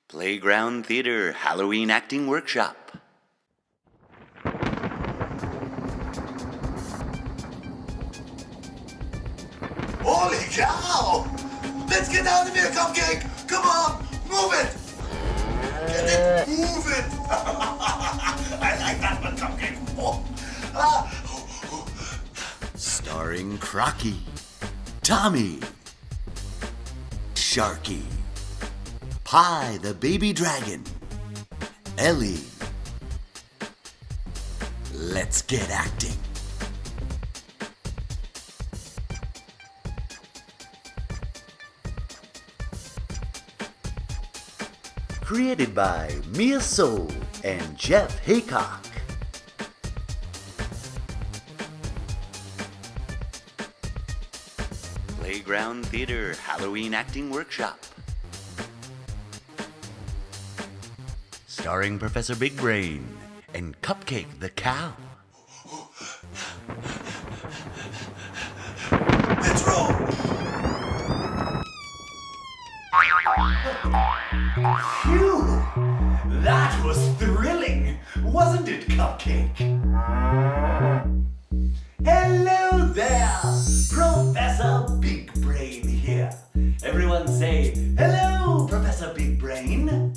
Playground Theater Halloween Acting Workshop. Holy cow! Let's get down to here, Cupcake! Come on, move it! Get it, move it! I like that one, Cupcake. Starring Crocky, Tommy, Sharky, Pie the baby dragon, Ellie. Let's get acting. Created by MIA SOLE and Jeff Haycock. Playground Theater Halloween Acting Workshop. Starring Professor Big Brain and Cupcake the cow. Let's roll! Phew! That was thrilling, wasn't it, Cupcake? Hello there! Professor Big Brain here. Everyone say, hello, Professor Big Brain.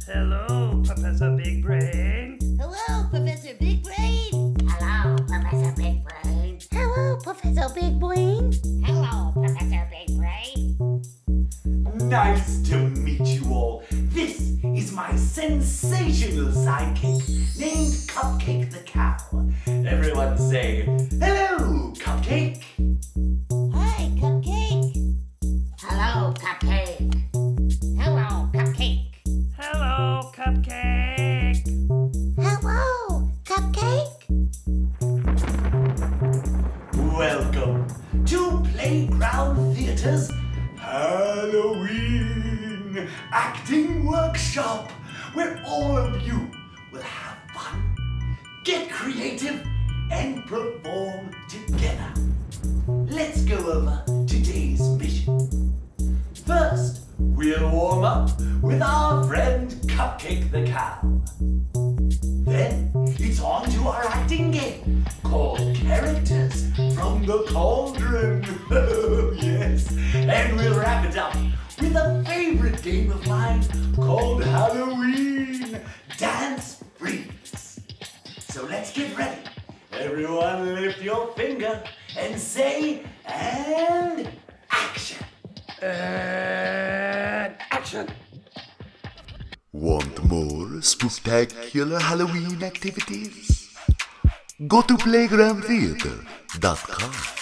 Hello, Professor Big Brain. Hello, Professor Big Brain. Hello, Professor Big Brain. Hello, Professor Big Brain. Hello, Professor Big Brain. Nice to meet you all. This is my sensational sidekick named Cupcake the cow. Everyone say, hello, Cupcake. Hi, Cupcake. Hello, Cupcake. Hello, Cupcake. Hello, Cupcake. Hello, Cupcake. Welcome to Playground Theater's Halloween Acting Workshop, where all of you will have fun, get creative, and perform together. Let's go over today's mission. First, we'll warm up with our friend Cupcake the cow. Then, it's on to our acting game called Characters from the Cauldron. Yes, and we'll wrap it up with a favorite game of mine called Halloween Dance Freeze. So let's get ready. Everyone lift your finger and say, and action. And action. Want more spooktacular Halloween activities? Go to playgroundtheater.com.